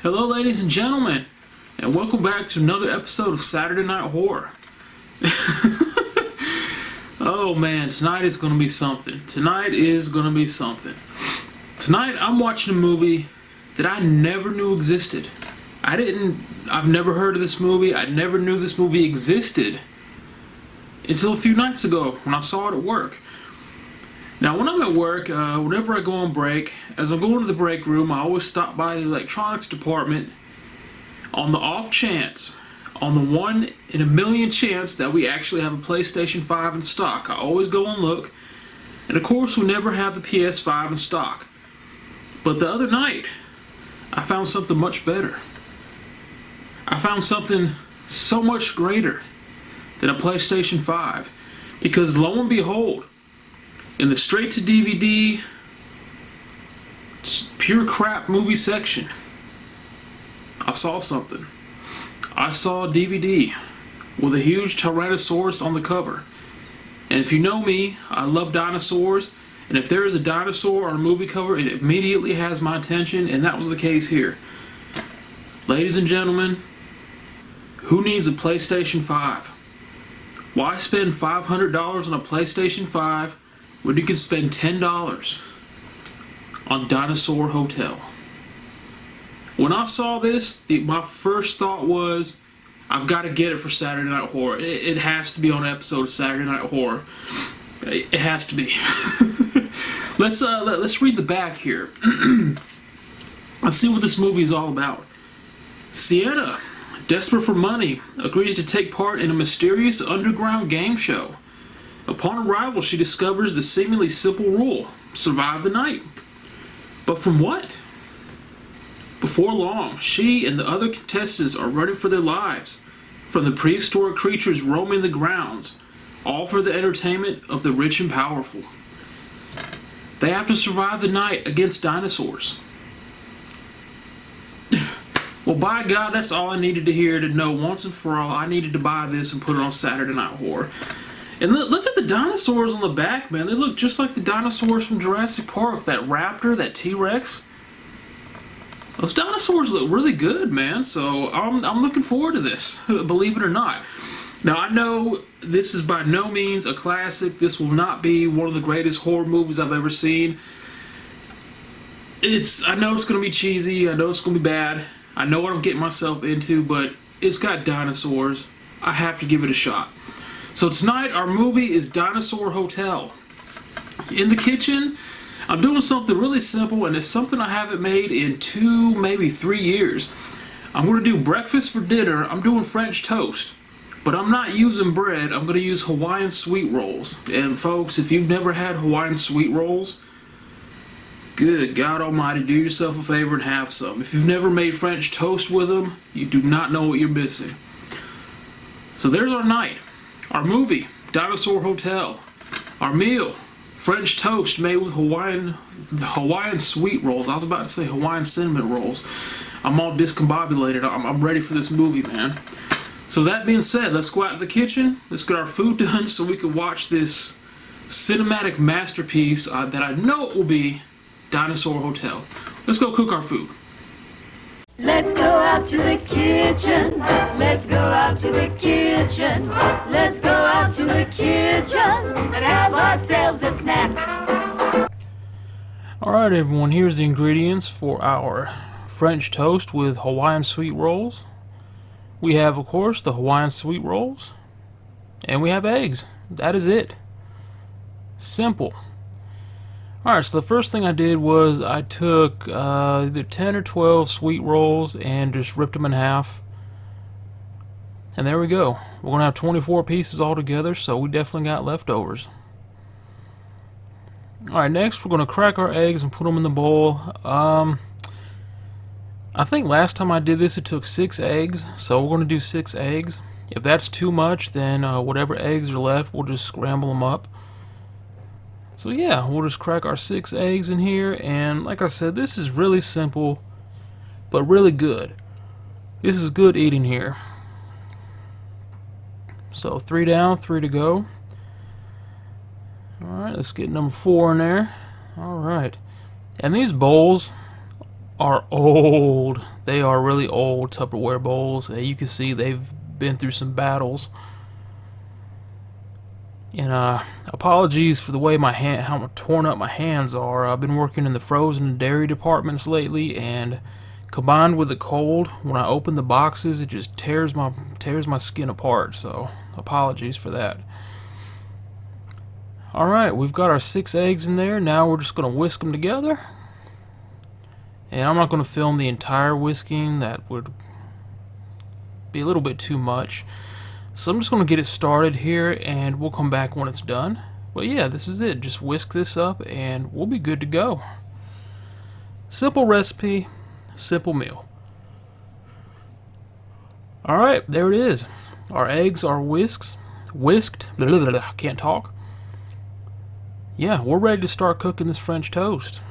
Hello, ladies and gentlemen, and welcome back to another episode of Saturday Night Horror. Oh man, tonight is going to be something. Tonight I'm watching a movie that I never knew existed. I've never heard of this movie. I never knew this movie existed until a few nights ago when I saw it at work. Now, when I'm at work, whenever I go on break, as I'm going to the break room, I always stop by the electronics department on the off chance, on the 1 in a million chance that we actually have a PlayStation 5 in stock. I always go and look, and of course we never have the PS5 in stock. But the other night, I found something much better. I found something so much greater than a PlayStation 5, because lo and behold, in the straight to DVD, pure crap movie section, I saw something. I saw a DVD with a huge Tyrannosaurus on the cover. And if you know me, I love dinosaurs, and if there is a dinosaur on a movie cover, it immediately has my attention, and that was the case here. Ladies and gentlemen, who needs a PlayStation 5? Why spend $500 on a PlayStation 5 when you can spend $10 on Dinosaur Hotel? When I saw this, my first thought was, I've got to get it for Saturday Night Horror. It has to be on an episode of Saturday Night Horror. It has to be. Let's read the back here. Let's see what this movie is all about. Sienna, desperate for money, agrees to take part in a mysterious underground game show. Upon arrival, she discovers the seemingly simple rule: survive the night. But from what? Before long, she and the other contestants are running for their lives from the prehistoric creatures roaming the grounds, all for the entertainment of the rich and powerful. They have to survive the night against dinosaurs. Well, by God, that's all I needed to hear to know once and for all. I needed to buy this and put it on Saturday Night Horror. And look at the dinosaurs on the back, man. They look just like the dinosaurs from Jurassic Park. That raptor, that T-Rex. Those dinosaurs look really good, man. So I'm looking forward to this, believe it or not. Now, I know this is by no means a classic. This will not be one of the greatest horror movies I've ever seen. I know it's going to be cheesy. I know it's going to be bad. I know what I'm getting myself into, but it's got dinosaurs. I have to give it a shot. So tonight, our movie is Dinosaur Hotel. In the kitchen, I'm doing something really simple, and it's something I haven't made in 2, maybe 3 years. I'm going to do breakfast for dinner. I'm doing French toast, but I'm not using bread. I'm going to use Hawaiian sweet rolls. And folks, if you've never had Hawaiian sweet rolls, good God Almighty, do yourself a favor and have some. If you've never made French toast with them, you do not know what you're missing. So there's our night. Our movie, Dinosaur Hotel. Our meal, French toast made with Hawaiian sweet rolls. I was about to say Hawaiian cinnamon rolls. I'm all discombobulated. I'm ready for this movie, man. So that being said, let's go out to the kitchen. Let's get our food done so we can watch this cinematic masterpiece that I know it will be, Dinosaur Hotel. Let's go cook our food. Let's go out to the kitchen. Let's go out to the kitchen. Let's go out to the kitchen and have ourselves a snack. Alright everyone, here's the ingredients for our French toast with Hawaiian sweet rolls. We have, of course, the Hawaiian sweet rolls. And we have eggs. That is it. Simple. Alright, so the first thing I did was I took either 10 or 12 sweet rolls and just ripped them in half. And there we go. We're going to have 24 pieces altogether, so we definitely got leftovers. Alright, next we're going to crack our eggs and put them in the bowl. I think last time I did this it took 6 eggs, so we're going to do 6 eggs. If that's too much, then whatever eggs are left, we'll just scramble them up. So yeah, we'll just crack our 6 eggs in here, and like I said, this is really simple, but really good. This is good eating here. So 3 down, 3 to go. Alright, let's get number 4 in there. Alright. And these bowls are old. They are really old Tupperware bowls. You can see they've been through some battles. And apologies for the way how torn up my hands are. I've been working in the frozen and dairy departments lately, and combined with the cold, when I open the boxes, it just tears my skin apart. So apologies for that. Alright, we've got our 6 eggs in there. Now we're just going to whisk them together. And I'm not going to film the entire whisking. That would be a little bit too much. So I'm just going to get it started here, and we'll come back when it's done. But yeah, this is it. Just whisk this up, and we'll be good to go. Simple recipe, simple meal. Alright, there it is. Our eggs are whisked. I can't talk. Yeah, we're ready to start cooking this French toast.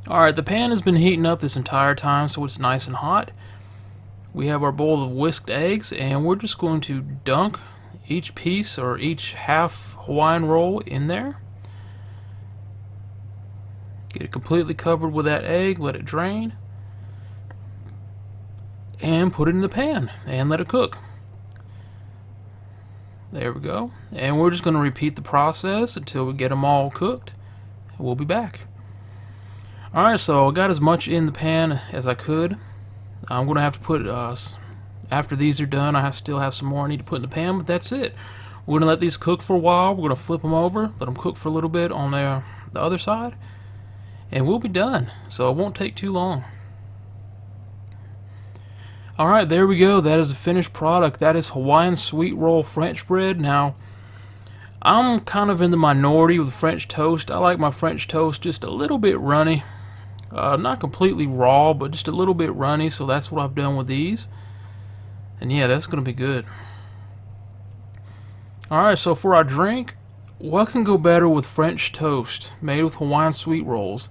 Alright, the pan has been heating up this entire time, so it's nice and hot. We have our bowl of whisked eggs, and we're just going to dunk each piece or each half Hawaiian roll in there. Get it completely covered with that egg, let it drain, and put it in the pan and let it cook. There we go. And we're just going to repeat the process until we get them all cooked. We'll be back. Alright, so I got as much in the pan as I could. I'm going to have to put, after these are done, I still have some more I need to put in the pan, but that's it. We're going to let these cook for a while. We're going to flip them over, let them cook for a little bit on the other side, and we'll be done. So it won't take too long. Alright, there we go. That is the finished product. That is Hawaiian sweet roll French bread. Now, I'm kind of in the minority with French toast. I like my French toast just a little bit runny. Not completely raw, but just a little bit runny, so that's what I've done with these. And yeah, that's going to be good. Alright, so for our drink, what can go better with French toast made with Hawaiian sweet rolls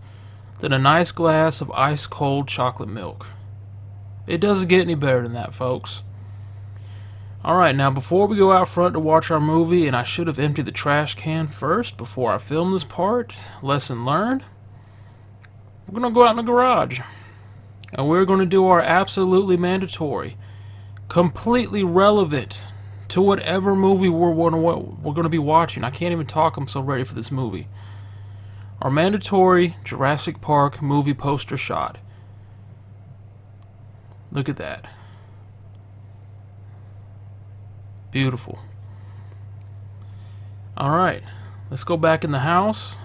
than a nice glass of ice cold chocolate milk? It doesn't get any better than that, folks. Alright, now before we go out front to watch our movie, and I should have emptied the trash can first before I film this part, lesson learned, we're going to go out in the garage. And we're going to do our absolutely mandatory, completely relevant to whatever movie we're going to be watching. I can't even talk, I'm so ready for this movie. Our mandatory Jurassic Park movie poster shot. Look at that. Beautiful. Alright, let's go back in the house.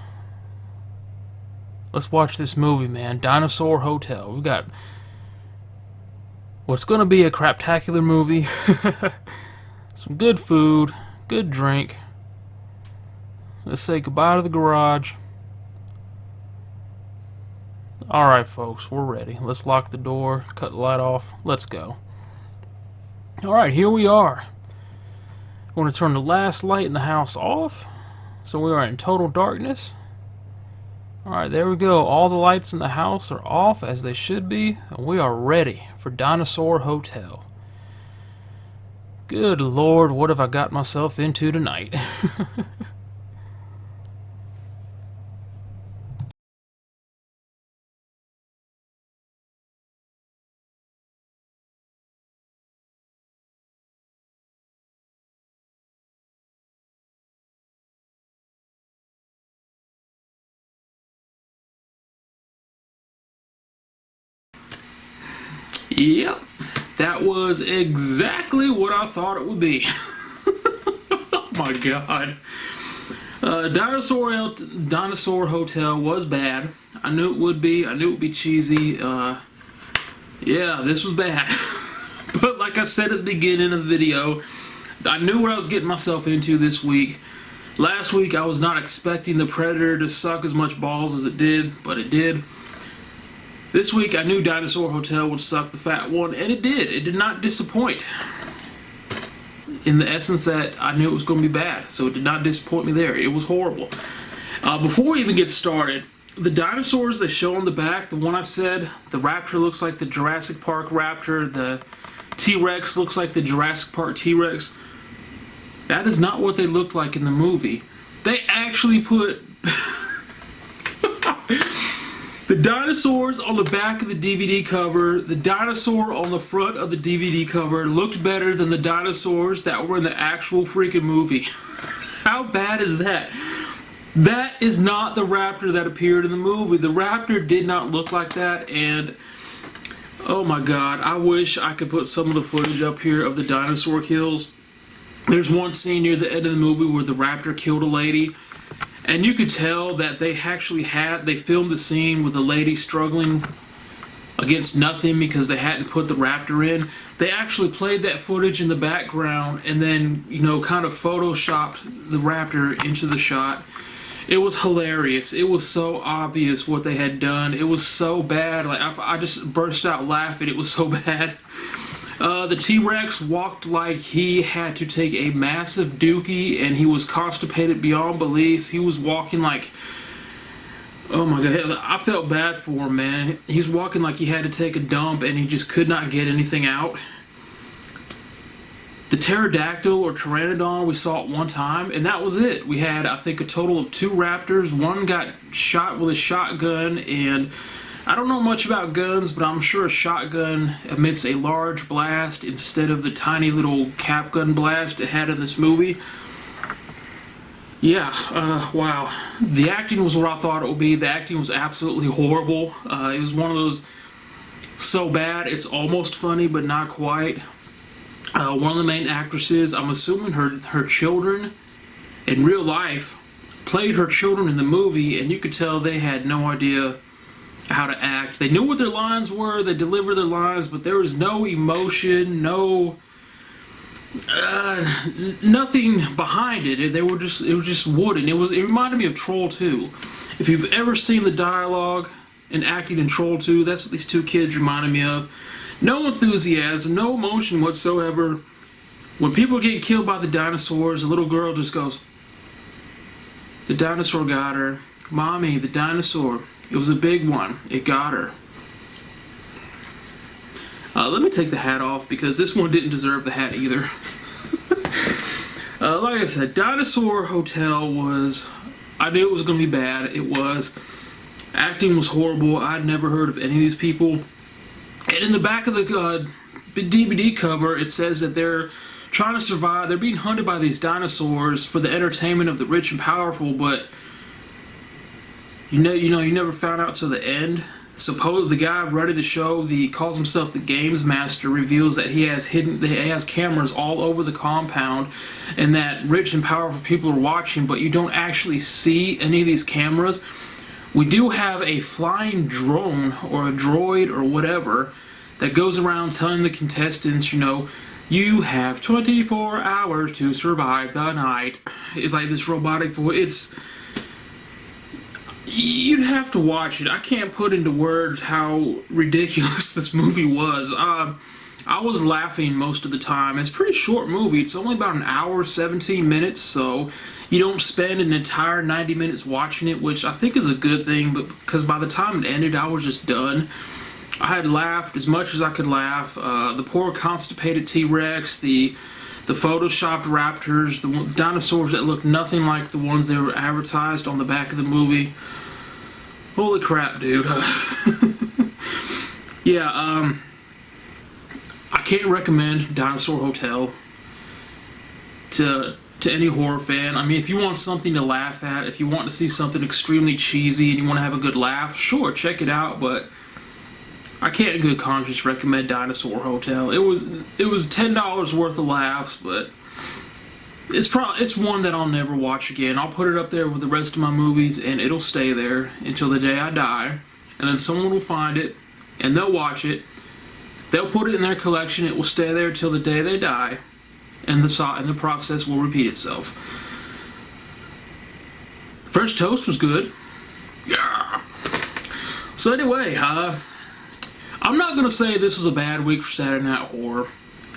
Let's watch this movie, man. Dinosaur Hotel. We got what's going to be a craptacular movie. Some good food, good drink. Let's say goodbye to the garage. Alright, folks, we're ready. Let's lock the door, cut the light off. Let's go. Alright, here we are. We're going to turn the last light in the house off, so we are in total darkness. Alright, there we go. All the lights in the house are off as they should be, and we are ready for Dinosaur Hotel. Good Lord, what have I got myself into tonight? Yep, that was exactly what I thought it would be. Oh my god. Dinosaur Hotel was bad. I knew it would be. I knew it would be cheesy. Yeah, this was bad. But like I said at the beginning of the video, I knew what I was getting myself into this week. Last week I was not expecting the Predator to suck as much balls as it did, but it did. This week I knew Dinosaur Hotel would suck the fat one, and it did. It did not disappoint. In the essence that I knew it was going to be bad, so it did not disappoint me there. It was horrible. Before we even get started, the dinosaurs they show on the back, the one I said, the raptor looks like the Jurassic Park raptor, the T-Rex looks like the Jurassic Park T-Rex. That is not what they looked like in the movie. They actually put the dinosaurs on the back of the DVD cover. The dinosaur on the front of the DVD cover looked better than the dinosaurs that were in the actual freaking movie. How bad is that? That is not the raptor that appeared in the movie. The raptor did not look like that, and oh my god, I wish I could put some of the footage up here of the dinosaur kills. There's one scene near the end of the movie where the raptor killed a lady, and you could tell that they filmed the scene with the lady struggling against nothing because they hadn't put the raptor in. They actually played that footage in the background and then, kind of photoshopped the raptor into the shot. It was hilarious. It was so obvious what they had done. It was so bad. Like I just burst out laughing. It was so bad. The T-Rex walked like he had to take a massive dookie and he was constipated beyond belief. He was walking like, oh my god, I felt bad for him, man. He's walking like he had to take a dump and he just could not get anything out. The pterodactyl or pteranodon we saw at one time, and that was it. We had, I think, a total of 2 raptors. One got shot with a shotgun, and I don't know much about guns, but I'm sure a shotgun emits a large blast instead of the tiny little cap gun blast it had in this movie. Yeah, wow. The acting was what I thought it would be. The acting was absolutely horrible. It was one of those so bad it's almost funny, but not quite. One of the main actresses, I'm assuming her children in real life played her children in the movie, and you could tell they had no idea how to act. They knew what their lines were, they delivered their lines, but there was no emotion, nothing behind it. It was just wooden. It reminded me of Troll 2. If you've ever seen the dialogue and acting in Troll 2, that's what these 2 kids reminded me of. No enthusiasm, no emotion whatsoever. When people get killed by the dinosaurs, the little girl just goes, "The dinosaur got her. Mommy, the dinosaur. It was a big one. It got her." Let me take the hat off because this one didn't deserve the hat either. Like I said, Dinosaur Hotel I knew it was going to be bad. It was. Acting was horrible. I'd never heard of any of these people. And in the back of the DVD cover, it says that they're trying to survive. They're being hunted by these dinosaurs for the entertainment of the rich and powerful, but you never found out till the end. Suppose the guy running the show, calls himself the Games Master, reveals that he has cameras all over the compound, and that rich and powerful people are watching, but you don't actually see any of these cameras. We do have a flying drone or a droid or whatever that goes around telling the contestants, you have 24 hours to survive the night. It's like this robotic voice. You'd have to watch it. I can't put into words how ridiculous this movie was. I was laughing most of the time. It's a pretty short movie. It's only about an hour, 17 minutes, so you don't spend an entire 90 minutes watching it, which I think is a good thing, but because by the time it ended, I was just done. I had laughed as much as I could laugh. The poor constipated T-Rex, the photoshopped raptors, the dinosaurs that looked nothing like the ones that were advertised on the back of the movie. Holy crap, dude. Yeah, I can't recommend Dinosaur Hotel to any horror fan. I mean, if you want something to laugh at, if you want to see something extremely cheesy and you want to have a good laugh, sure, check it out, but I can't in good conscience recommend Dinosaur Hotel. It was $10 worth of laughs, but it's one that I'll never watch again. I'll put it up there with the rest of my movies, and it'll stay there until the day I die, and then someone will find it, and they'll watch it. They'll put it in their collection. It will stay there till the day they die, and the process will repeat itself. French toast was good. Yeah. So anyway, I'm not gonna say this was a bad week for Saturday Night Horror.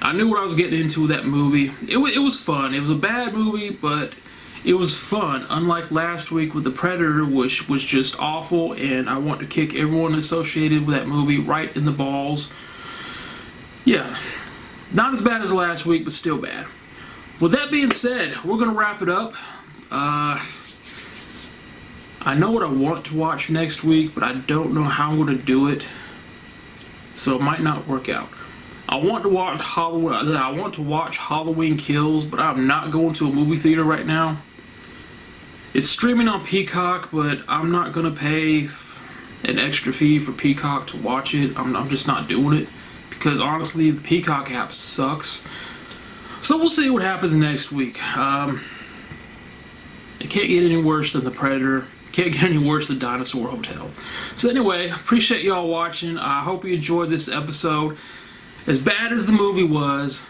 I knew what I was getting into with that movie. It was fun. It was a bad movie, but it was fun. Unlike last week with The Predator, which was just awful, and I want to kick everyone associated with that movie right in the balls. Yeah, not as bad as last week, but still bad. With that being said, we're gonna wrap it up. I know what I want to watch next week, but I don't know how I'm gonna do it, so it might not work out. I want to watch Halloween Kills, but I'm not going to a movie theater right now. It's streaming on Peacock, but I'm not gonna pay an extra fee for Peacock to watch it. I'm just not doing it because honestly, the Peacock app sucks. So we'll see what happens next week. It can't get any worse than The Predator. Can't get any worse than Dinosaur Hotel. So anyway, appreciate y'all watching. I hope you enjoyed this episode. As bad as the movie was,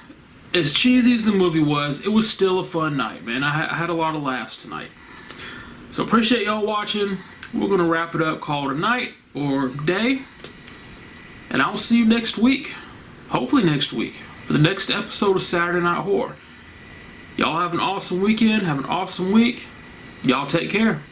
as cheesy as the movie was, it was still a fun night, man. I had a lot of laughs tonight. So appreciate y'all watching. We're going to wrap it up, call it a night or day. And I'll see you next week. Hopefully next week for the next episode of Saturday Night Horror. Y'all have an awesome weekend. Have an awesome week. Y'all take care.